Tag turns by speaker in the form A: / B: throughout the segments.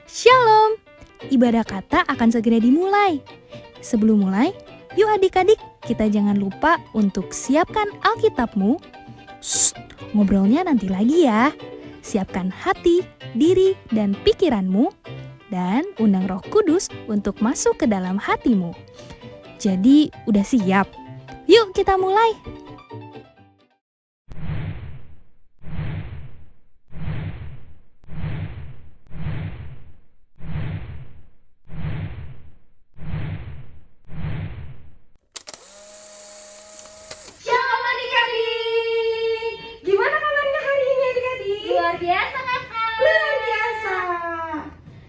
A: Shalom! Ibadah kata akan segera dimulai. Sebelum mulai, yuk adik-adik, kita jangan lupa untuk siapkan Alkitabmu. Shh, ngobrolnya nanti lagi ya. Siapkan hati, diri, dan pikiranmu. Dan undang Roh Kudus untuk masuk ke dalam hatimu. Jadi, udah siap? Yuk kita mulai!
B: Shalom adik-adik. Gimana kabarnya hari ini adik-adik?
C: Luar biasa kakak.
B: Luar biasa.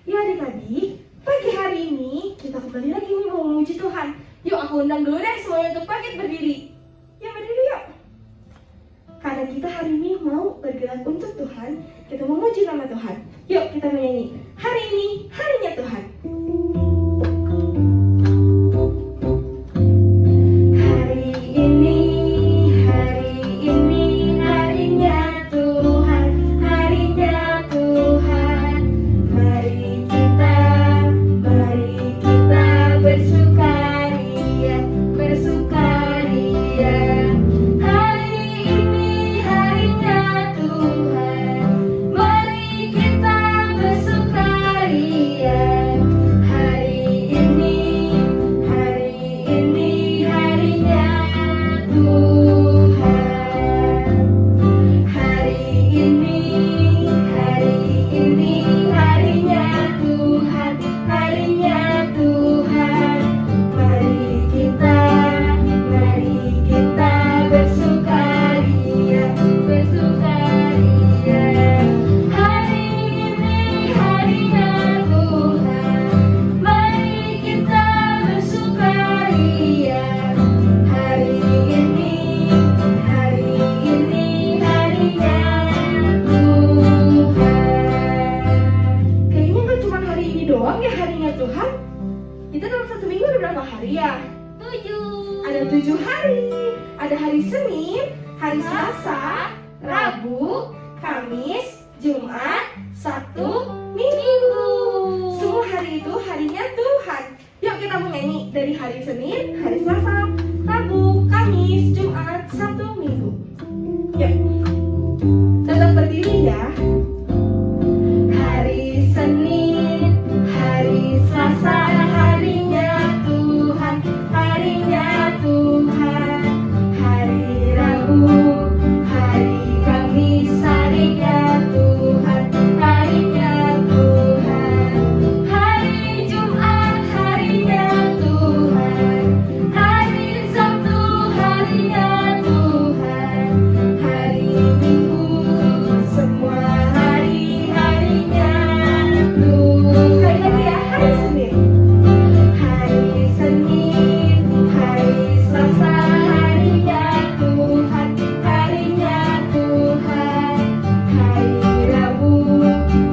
B: Ya adik-adik, pagi hari ini kita kembali lagi nih mau memuji Tuhan. Yuk aku undang dulu deh semuanya untuk bangkit berdiri. Ya berdiri yuk. Karena kita hari ini mau bergerak untuk Tuhan, kita memuji nama Tuhan. Yuk kita menyanyi. Hari ini harinya Tuhan. Doang ya harinya Tuhan. Kita dalam satu minggu ada berapa hari ya?
C: 7.
B: Ada 7 hari. Ada hari Senin, hari Selasa, Rabu, Kamis, Jumat, Sabtu, Minggu. Semua hari itu harinya Tuhan. Yuk kita menyanyi dari hari Senin, hari Selasa, Rabu, Kamis, Jumat, Sabtu, Minggu. Yuk. Tetap berdiri ya. Hari Senin, hari Selasa, harinya Tuhan, harinya Tuhan. Hari Rabu, hari Kamis, harinya Tuhan, harinya Tuhan. Hari Jumat, harinya Tuhan, hari Sabtu, harinya Tuhan. Hari Minggu, semua hari-harinya Tuhan. Sekali lagi ya, hari Senin. Hari Senin, hari Selasa, harinya Tuhan, harinya Tuhan. Hari Rabu,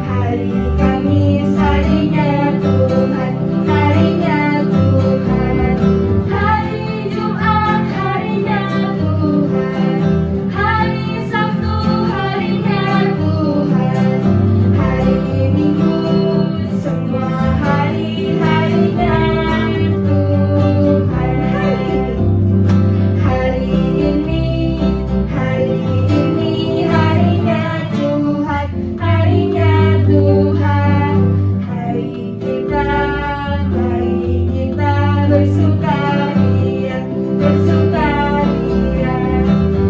B: hari Kamis, harinya Tuhan, harinya Tuhan. Hari Jumat, harinya Tuhan, hari Sabtu, harinya Tuhan. Hari Minggu, semua hari-harinya Tuhan. Hari ini harinya Tuhan, harinya Tuhan. Hari kita bersukaria, bersukaria.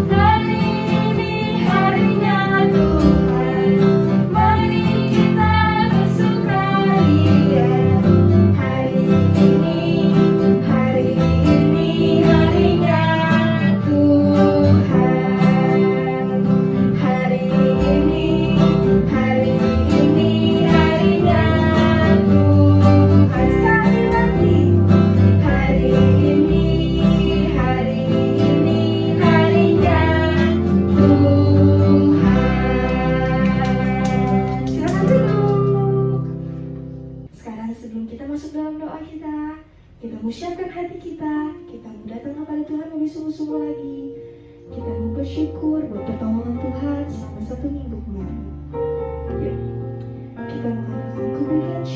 B: Hari ini harinya Tuhan, mari kita bersukaria. Hari ini harinya Tuhan. Hari ini harinya Tuhan. Sekali lagi. Hari ini harinya Tuhan. Silakan duduk. Sekarang sebelum kita masuk dalam doa kita mau siapkan hati kita mau datang kepada Tuhan lebih sungguh-sungguh lagi. Kita mau bersyukur buat pertolongan Tuhan selama 1 minggu kemarin. Yuk, kita mengatakan ku berikan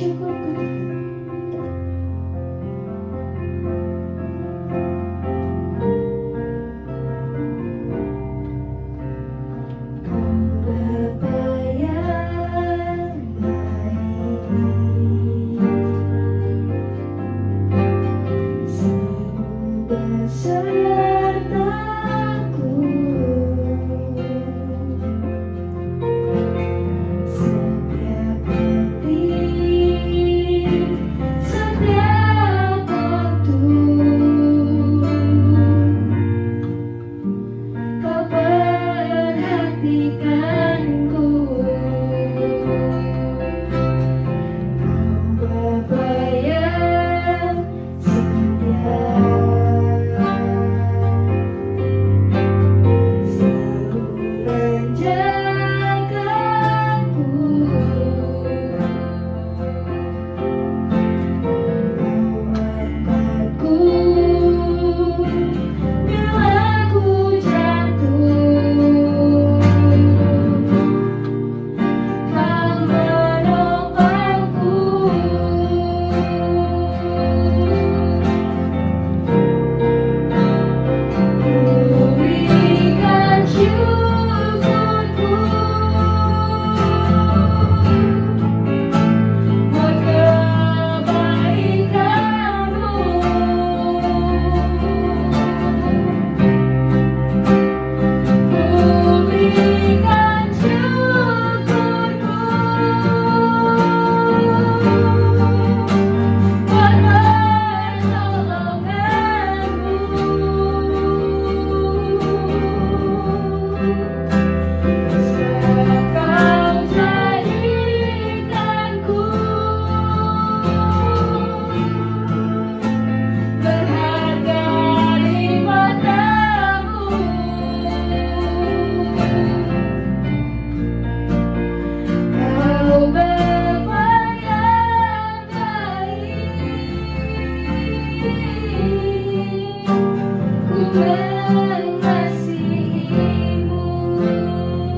B: mengasihimu.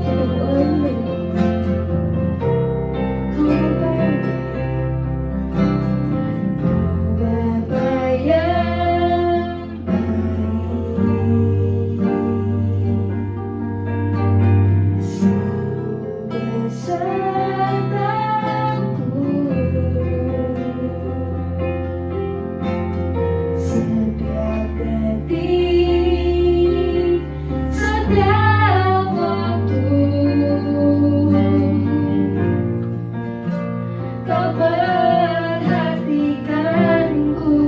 B: Kita berdoa dulu. Bapa yang baik, selalu besertaku setiap detik, setiap waktu. Kau perhatikanku,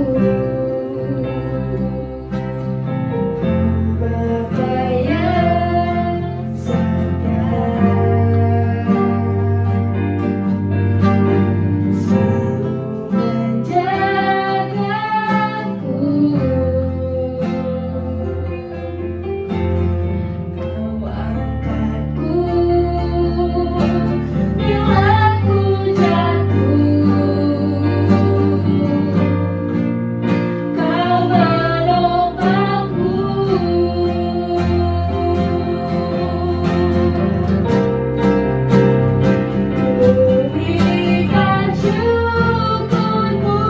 B: Bapa yang sayang, selalu menjagaku. Kau angkatku bila ku jatuh, kau menopangku. Ku berikan syukurmu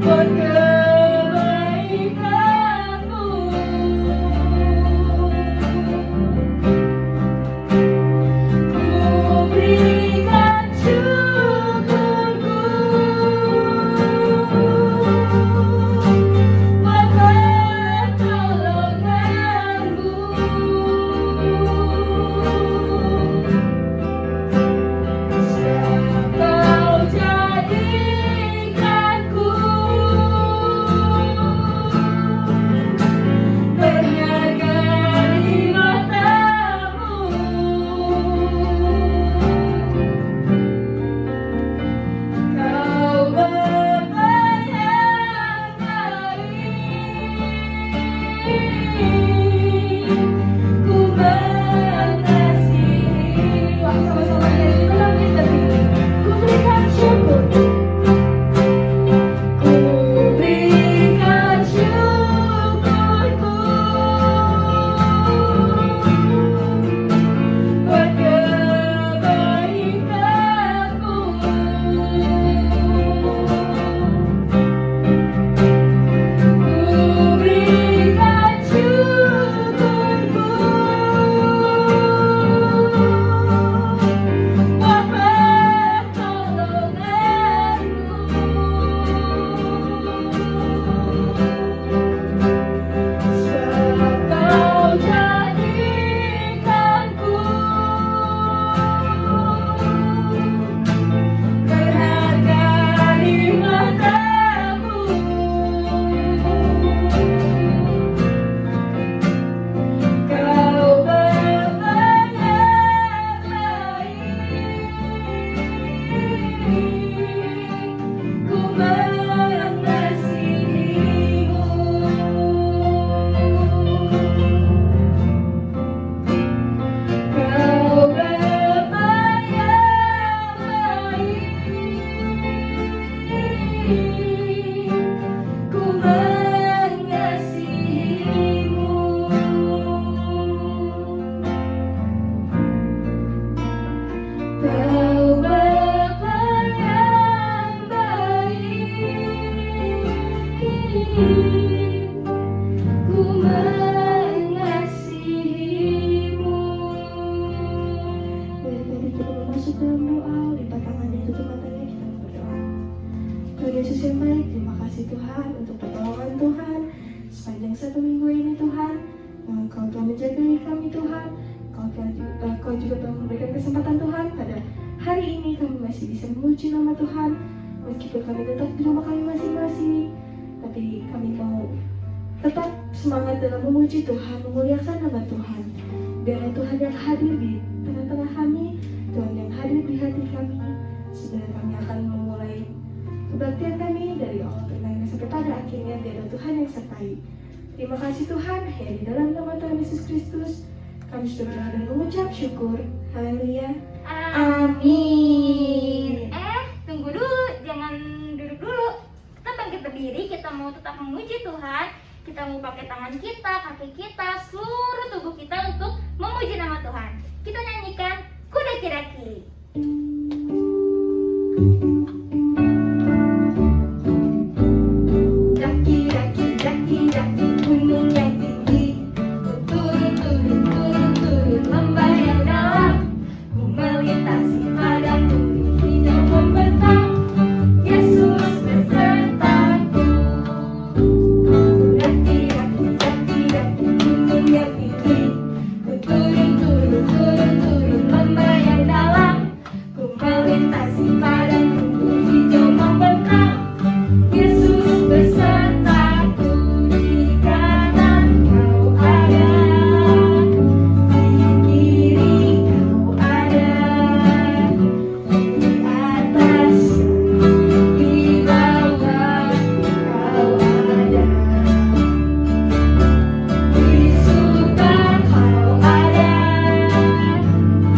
B: buat kebaikanmu. Ku berikan syukurku buat pertolonganmu. Kau jadikanku berharga di matamu. Kau Bapa yang baik, ku mengasihi. Wah, sama-sama nyanyi dalam kita ini. Ku berikan syukur, ku berikan syukurku buat kebaikanmu. Ku berikan syukurku buat pertolonganmu. Kau jadikanku berharga di matamu. Kau Bapa yang baik, ku mengasihimu. Kau Bapa yang baik, ku mengasihimu. Kau Bapa yang baik, ku mengasihimu. Dari kita masuk dalam doa, lipat tangannya, tutup matanya, kita berdoa. Tuhan Yesus yang baik, terima kasih Tuhan untuk pertolongan Tuhan sepanjang 1 minggu ini Tuhan. Engkau telah menjagai kami Tuhan. Kau juga telah memberikan kesempatan Tuhan pada hari ini kami masih bisa memuji nama Tuhan. Meskipun kami tetap di rumah kami masing-masing, tapi kami mau tetap semangat dalam memuji Tuhan, memuliakan nama Tuhan. Biarlah Tuhan yang hadir di tengah-tengah kami, Tuhan yang hadir di hati kami. Sebenarnya kami akan memulai kebaktian kami dari awal pertengahan sampai pada akhirnya. Biarlah Tuhan yang sertai. Terima kasih Tuhan, ya di dalam nama Tuhan Yesus Kristus kami sudah berdoa dan mengucap syukur. Haleluya.
C: Amin. Tunggu dulu, jangan duduk dulu. Kita bangkit berdiri, kita mau tetap memuji Tuhan. Kita mau pakai tangan kita, kaki kita, seluruh tubuh kita untuk memuji nama Tuhan. Kita nyanyikan Kuda Kira-Kiri.
B: Daki, daki, daki, daki, gunung yang tinggi. Turun, turun, turun, turun, lembah yang dalam. Ku melintasi padang gurun hijau membentang. Yesus besertaku. Daki, daki, daki, daki, gunung yang tinggi. Ku turun, turun, turun, turun, lembah yang dalam. Ku melintasi padang gurun hijau membentang. Yesus besertaku, di kanan kau ada, di kiri kau ada, di atas, di bawah kau ada, di suka kau ada,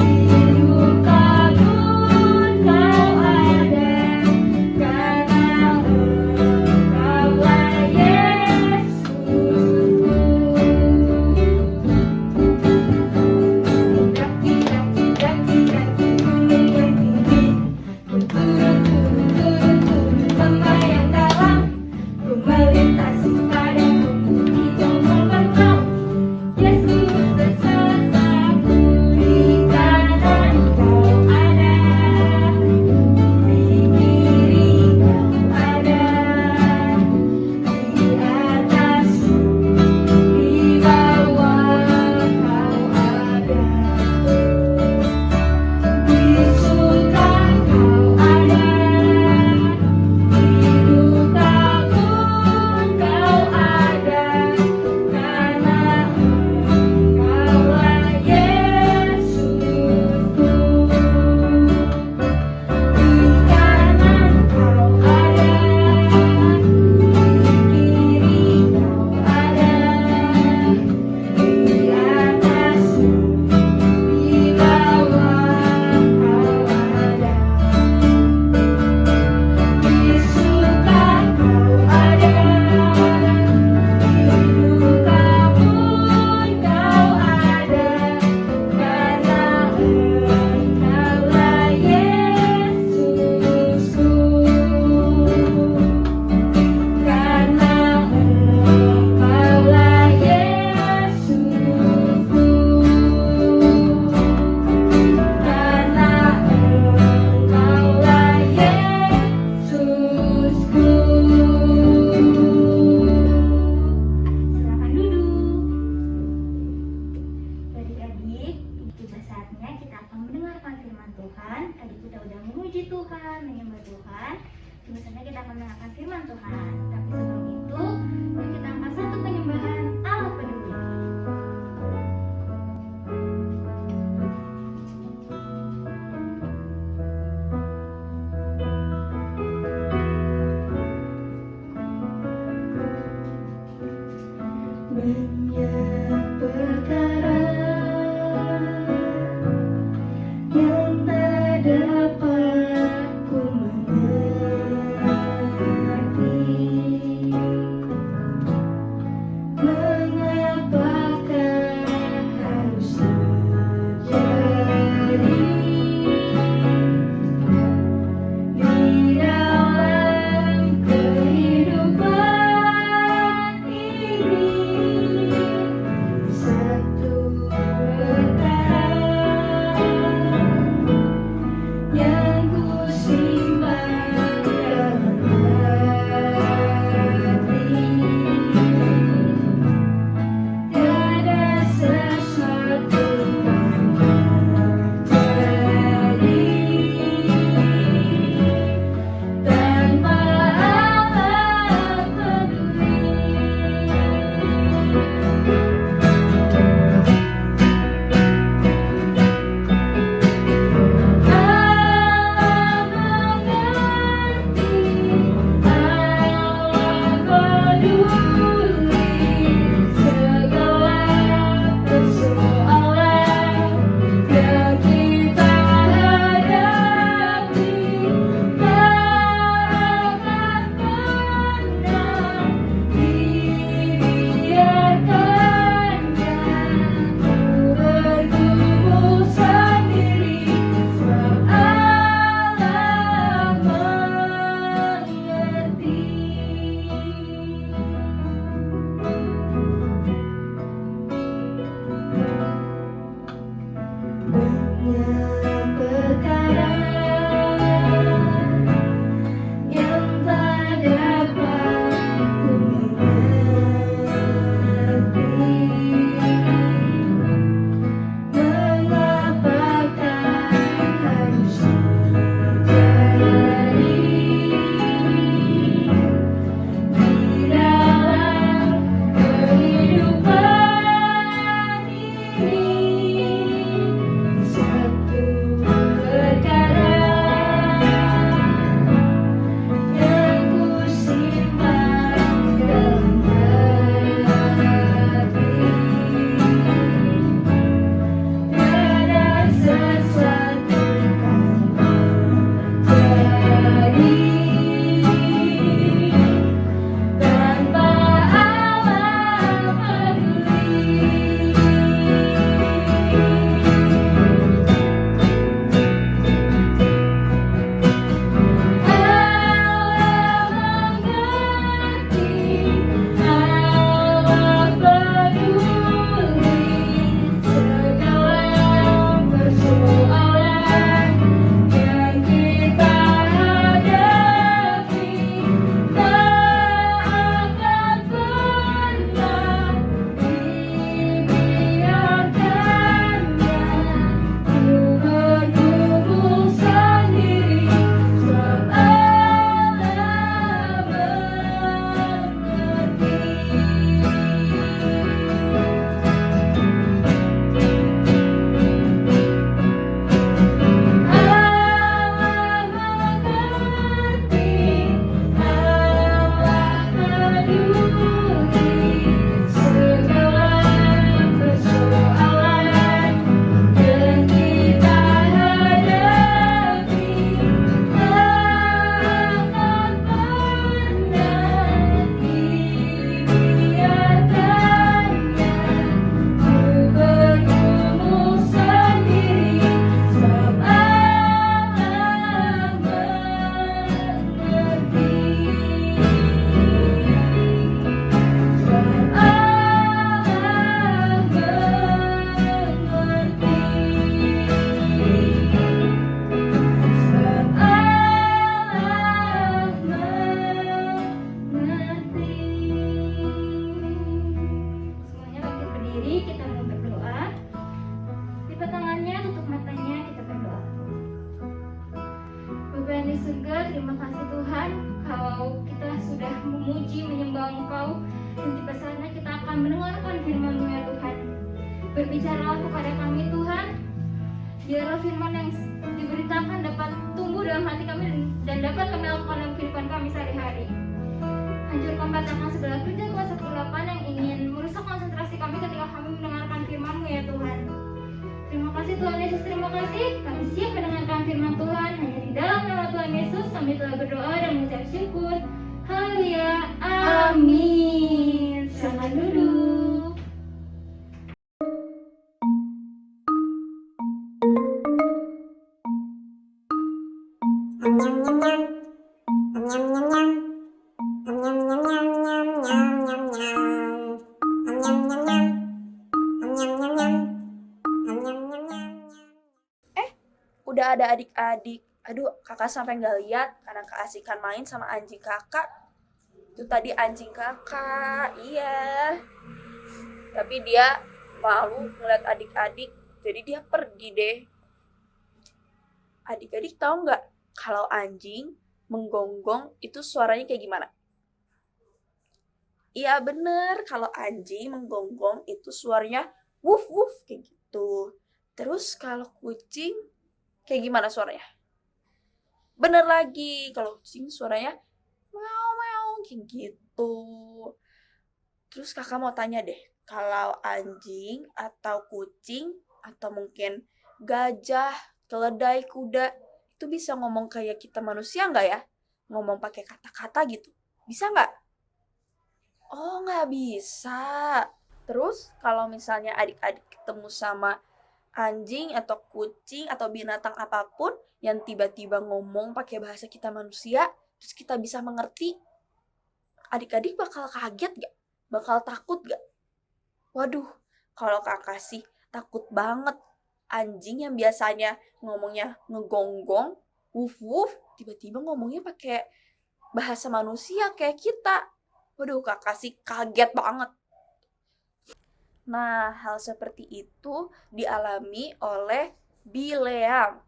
B: di duka pun kau ada, karena Engkaulah Yesusku. Daki, daki, daki, daki, gunung yang tinggi. Ku turun, turun, turun, turun, lembah yang dalam. Ku melintasi padang gurun hijau membentang. Yesus besertaku, di kanan kau ada, di kiri kau ada, di atas, di bawah kau ada, di suka kau ada, di duka pun kau ada, karena Engkaulah Yesusku. Di kanan kau ada, di kiri kau ada, di atas, di bawah kau ada, di suka kau ada, di duka pun kau ada, karena Engkaulah Yesusku. Karena Engkaulah Yesusku. Karena Engkaulah Yesusku.
C: Silakan duduk. Adik-adik, sudah saatnya kita akan mendengarkan firman Tuhan. Tadi kita udah memuji Tuhan, menyembah Tuhan. Kini saatnya kita akan mendengarkan firman Tuhan. Tapi sebelum itu, mari kita angkat satu penyembahan Allah peduli.
B: Banyak perkara yang tak dapat ku mengerti. Mengapakah harus terjadi di dalam kehidupan ini? Satu
C: kembali, kita mau berdoa. Lipat tangannya, tutup matanya, kita berdoa. Bapa yang di surga, terima kasih Tuhan, kalau kita sudah memuji, menyembah Engkau, dan tiba saatnya kita akan mendengarkan firman-Mu ya Tuhan. Berbicaralah kepada kami Tuhan, biarlah firman yang diberitakan dapat tumbuh dalam hati kami dan dapat kami lakukan dalam kehidupan kami sehari-hari. Hancurkan batalkan segala kerja kuasa kegelapan yang ingin merusak konsentrasi kami ketika kami mendengarkan firman-Mu ya Tuhan. Terima kasih Tuhan Yesus, terima kasih. Kami siap mendengarkan firman Tuhan. Hanya di dalam nama Tuhan Yesus kami telah berdoa dan mengucap syukur. Haleluya, amin. Selamat duduk.
D: Udah ada adik-adik. Aduh, kakak sampai nggak lihat karena keasikan main sama anjing kakak. Itu tadi anjing kakak, iya. Tapi dia malu ngeliat adik-adik, jadi dia pergi deh. Adik-adik tahu nggak kalau anjing menggonggong itu suaranya kayak gimana? Iya bener, kalau anjing menggonggong itu suaranya wuf wuf kayak gitu. Terus kalau kucing kayak gimana suaranya? Bener lagi, kalau kucing suaranya meow meow kayak gitu. Terus kakak mau tanya deh, kalau anjing atau kucing atau mungkin gajah, keledai, kuda itu bisa ngomong kayak kita manusia nggak ya? Ngomong pakai kata-kata gitu, bisa nggak? Oh nggak bisa. Terus kalau misalnya adik-adik ketemu sama anjing atau kucing atau binatang apapun yang tiba-tiba ngomong pakai bahasa kita manusia, terus kita bisa mengerti, adik-adik bakal kaget gak? Bakal takut gak? Waduh, kalau kakak sih takut banget. Anjing yang biasanya ngomongnya ngegonggong, wuf wuf, tiba-tiba ngomongnya pakai bahasa manusia kayak kita. Waduh, kakak sih kaget banget. Nah, hal seperti itu dialami oleh Bileam.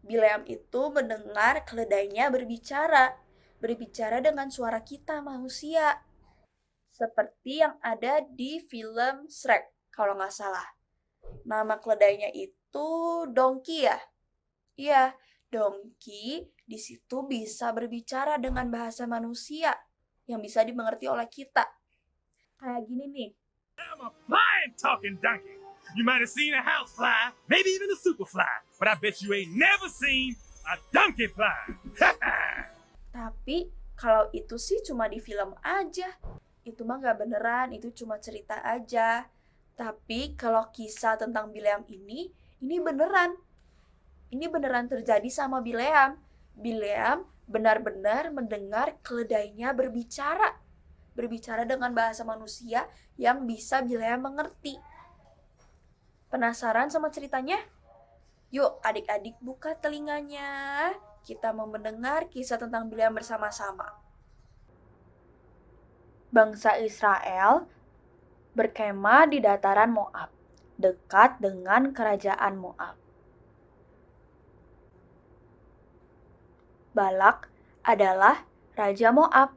D: Bileam itu mendengar keledainya berbicara dengan suara kita manusia. Seperti yang ada di film Shrek, kalau nggak salah. Nama keledainya itu Donkey ya? Iya, Donkey di situ bisa berbicara dengan bahasa manusia yang bisa dimengerti oleh kita. Kayak gini nih.
E: I'm a flying talking donkey. You might have seen a house fly, maybe even a super fly, but I bet you ain't never seen a donkey fly.
D: Tapi kalau itu sih cuma di film aja. Itu mah gak beneran, itu cuma cerita aja. Tapi kalau kisah tentang Bileam ini beneran. Ini beneran terjadi sama Bileam. Bileam benar-benar mendengar keledainya berbicara. Berbicara dengan bahasa manusia yang bisa Bileam mengerti. Penasaran sama ceritanya? Yuk adik-adik buka telinganya. Kita mau mendengar kisah tentang Bileam bersama-sama. Bangsa Israel berkemah di dataran Moab, dekat dengan kerajaan Moab. Balak adalah raja Moab.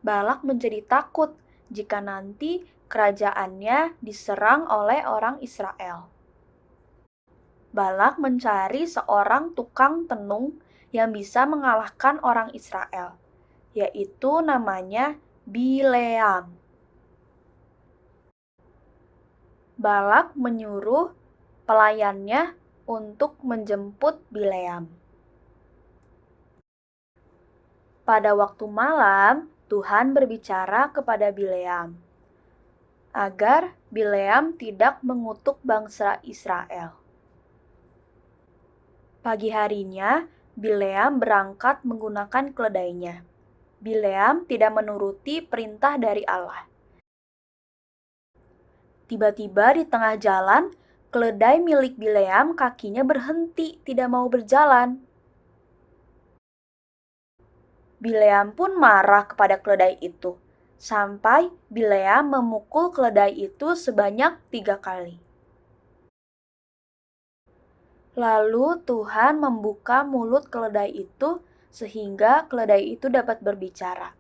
D: Balak menjadi takut jika nanti kerajaannya diserang oleh orang Israel. Balak mencari seorang tukang tenung yang bisa mengalahkan orang Israel, yaitu namanya Bileam. Balak menyuruh pelayannya untuk menjemput Bileam. Pada waktu malam, Tuhan berbicara kepada Bileam agar Bileam tidak mengutuk bangsa Israel. Pagi harinya, Bileam berangkat menggunakan keledainya. Bileam tidak menuruti perintah dari Allah. Tiba-tiba di tengah jalan, keledai milik Bileam kakinya berhenti, tidak mau berjalan. Bileam pun marah kepada keledai itu. sampai Bileam memukul keledai itu sebanyak 3 kali. Lalu Tuhan membuka mulut keledai itu sehingga keledai itu dapat berbicara.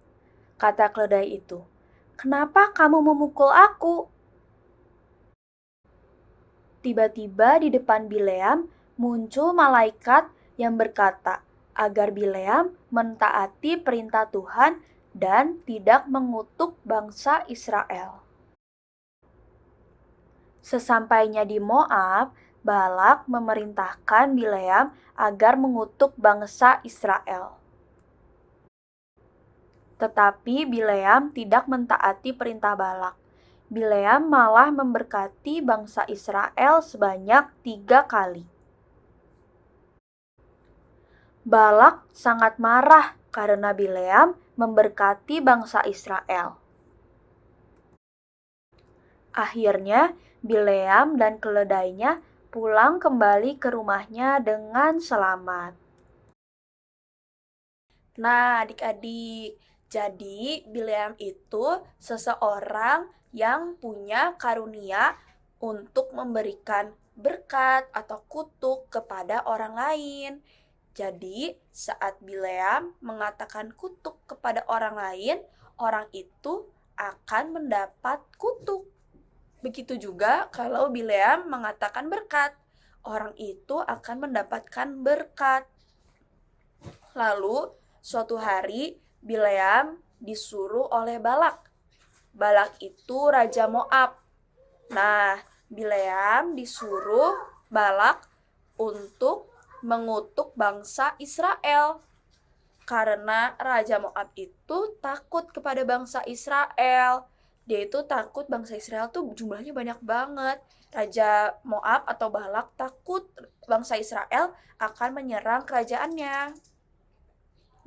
D: Kata keledai itu, "Kenapa kamu memukul aku?" Tiba-tiba di depan Bileam muncul malaikat yang berkata agar Bileam mentaati perintah Tuhan dan tidak mengutuk bangsa Israel. Sesampainya di Moab, Balak memerintahkan Bileam agar mengutuk bangsa Israel. Tetapi Bileam tidak mentaati perintah Balak. Bileam malah memberkati bangsa Israel sebanyak 3 kali. Balak sangat marah karena Bileam memberkati bangsa Israel. Akhirnya, Bileam dan keledainya pulang kembali ke rumahnya dengan selamat. Nah, adik-adik, jadi Bileam itu seseorang yang punya karunia untuk memberikan berkat atau kutuk kepada orang lain. Jadi, saat Bileam mengatakan kutuk kepada orang lain, orang itu akan mendapat kutuk. Begitu juga kalau Bileam mengatakan berkat, orang itu akan mendapatkan berkat. Lalu, suatu hari Bileam disuruh oleh Balak. Balak itu raja Moab. Nah, Bileam disuruh Balak untuk mengutuk bangsa Israel. Karena raja Moab itu takut kepada bangsa Israel. Dia itu takut bangsa Israel tuh jumlahnya banyak banget. Raja Moab atau Balak takut bangsa Israel akan menyerang kerajaannya.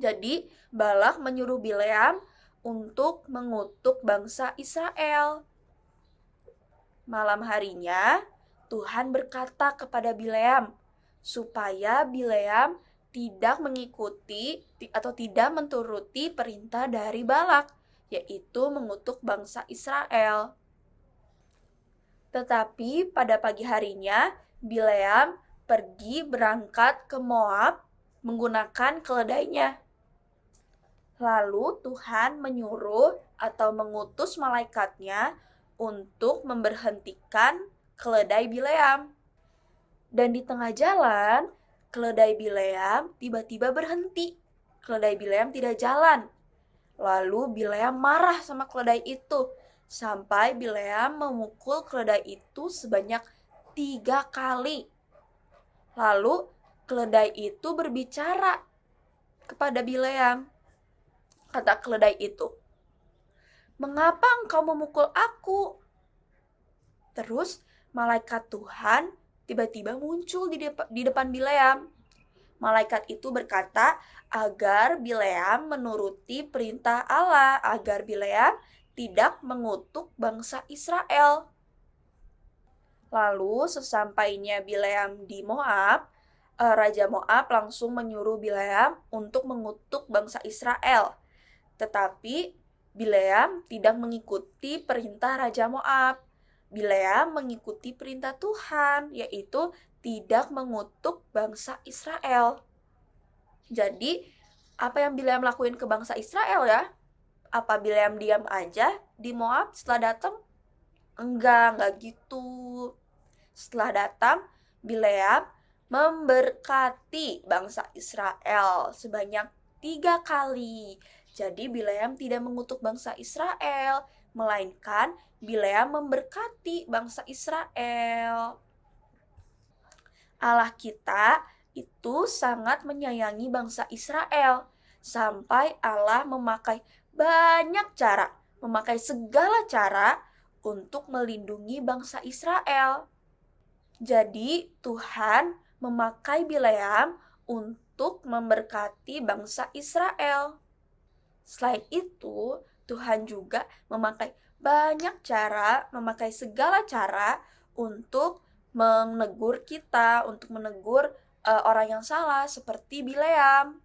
D: Jadi Balak menyuruh Bileam untuk mengutuk bangsa Israel. Malam harinya Tuhan berkata kepada Bileam supaya Bileam tidak mengikuti atau tidak menturuti perintah dari Balak, yaitu mengutuk bangsa Israel. Tetapi pada pagi harinya, Bileam pergi berangkat ke Moab menggunakan keledainya. Lalu Tuhan menyuruh atau mengutus malaikatnya untuk memberhentikan keledai Bileam. Dan di tengah jalan, keledai Bileam tiba-tiba berhenti. Keledai Bileam tidak jalan. Lalu Bileam marah sama keledai itu, sampai Bileam memukul keledai itu sebanyak 3 kali. Lalu keledai itu berbicara kepada Bileam. Kata keledai itu, "Mengapa engkau memukul aku?" Terus malaikat Tuhan tiba-tiba muncul di depan Bileam. Malaikat itu berkata agar Bileam menuruti perintah Allah, agar Bileam tidak mengutuk bangsa Israel. Lalu sesampainya Bileam di Moab, Raja Moab langsung menyuruh Bileam untuk mengutuk bangsa Israel. Tetapi Bileam tidak mengikuti perintah Raja Moab. Bileam mengikuti perintah Tuhan, yaitu tidak mengutuk bangsa Israel. Jadi, apa yang Bileam lakuin ke bangsa Israel ya? Apa Bileam diam aja di Moab setelah datang? Enggak gitu. Setelah datang, Bileam memberkati bangsa Israel sebanyak 3 kali. Jadi Bileam tidak mengutuk bangsa Israel, melainkan Bileam memberkati bangsa Israel. Allah kita itu sangat menyayangi bangsa Israel, sampai Allah memakai banyak cara, memakai segala cara untuk melindungi bangsa Israel. Jadi Tuhan memakai Bileam untuk memberkati bangsa Israel. Selain itu, Tuhan juga memakai banyak cara, memakai segala cara untuk menegur kita, untuk menegur orang yang salah seperti Bileam.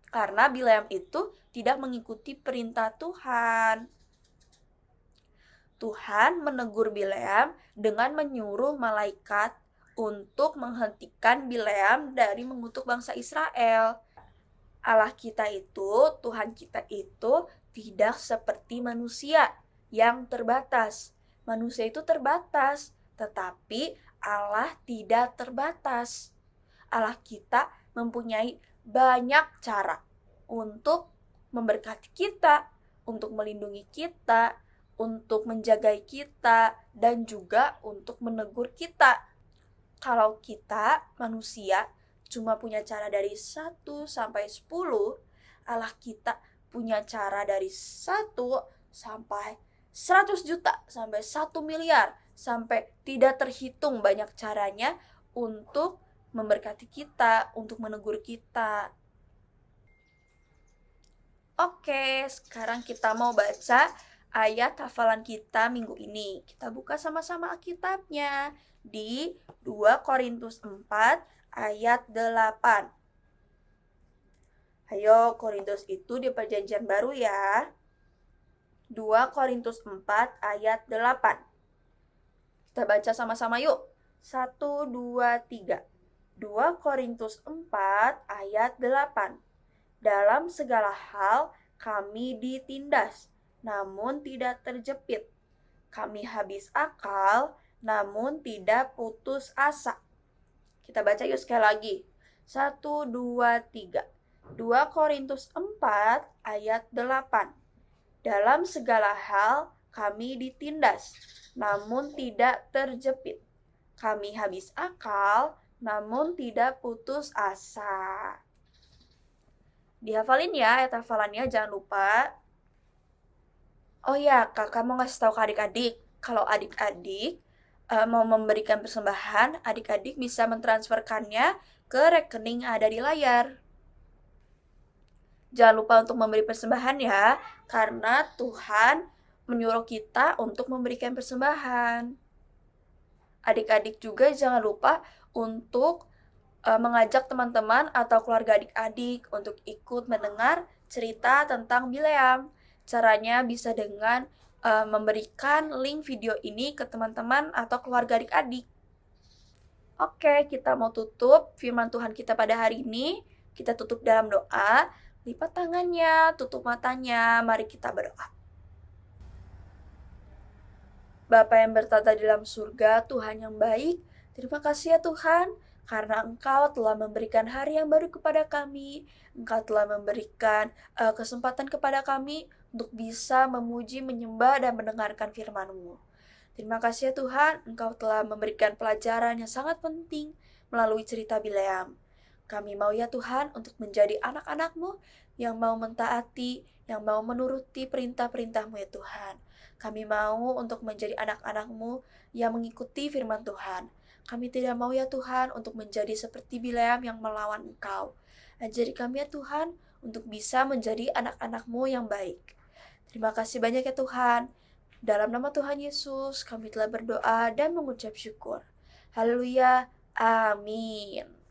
D: Karena Bileam itu tidak mengikuti perintah Tuhan. Tuhan menegur Bileam dengan menyuruh malaikat untuk menghentikan Bileam dari mengutuk bangsa Israel. Allah kita itu, Tuhan kita itu tidak seperti manusia yang terbatas. Manusia itu terbatas, tetapi Allah tidak terbatas. Allah kita mempunyai banyak cara untuk memberkati kita, untuk melindungi kita, untuk menjaga kita, dan juga untuk menegur kita. Kalau kita, manusia, cuma punya cara dari 1 sampai 10, Allah kita punya cara dari 1 sampai 100 juta, sampai 1 miliar, sampai tidak terhitung banyak caranya untuk memberkati kita, untuk menegur kita. Oke, sekarang kita mau baca ayat hafalan kita minggu ini. Kita buka sama-sama Alkitabnya di 2 Korintus 4 ayat 8. Ayo, Korintus itu di perjanjian baru ya. 2 Korintus 4 ayat 8. Kita baca sama-sama yuk. 1, 2, 3. 2 Korintus 4 ayat 8. Dalam segala hal kami ditindas, namun tidak terjepit. Kami habis akal, namun tidak putus asa. Kita baca yuk sekali lagi. 1, 2, 3. 2 Korintus 4 ayat 8. Dalam segala hal kami ditindas, namun tidak terjepit. Kami habis akal, namun tidak putus asa. Dihafalin ya ayat hafalannya, jangan lupa. Oh ya, kakak mau ngasih tahu ke adik-adik. Kalau adik-adik mau memberikan persembahan, adik-adik bisa mentransferkannya ke rekening yang ada di layar. Jangan lupa untuk memberi persembahan ya, karena Tuhan menyuruh kita untuk memberikan persembahan. Adik-adik juga jangan lupa untuk mengajak teman-teman atau keluarga adik-adik untuk ikut mendengar cerita tentang Bileam. Caranya bisa dengan memberikan link video ini ke teman-teman atau keluarga adik-adik. Oke, kita mau tutup firman Tuhan kita pada hari ini. Kita tutup dalam doa. Lipat tangannya, tutup matanya. Mari kita berdoa. Bapa yang bertata di dalam surga, Tuhan yang baik, terima kasih ya Tuhan, karena Engkau telah memberikan hari yang baru kepada kami. Engkau telah memberikan kesempatan kepada kami untuk bisa memuji, menyembah, dan mendengarkan firman-Mu. Terima kasih ya Tuhan, Engkau telah memberikan pelajaran yang sangat penting melalui cerita Bileam. Kami mau ya Tuhan untuk menjadi anak-anak-Mu yang mau mentaati, yang mau menuruti perintah-perintah-Mu ya Tuhan. Kami mau untuk menjadi anak-anak-Mu yang mengikuti firman Tuhan. Kami tidak mau ya Tuhan untuk menjadi seperti Bileam yang melawan Engkau. Ajari kami ya Tuhan untuk bisa menjadi anak-anak-Mu yang baik. Terima kasih banyak ya Tuhan. Dalam nama Tuhan Yesus kami telah berdoa dan mengucap syukur. Haleluya. Amin.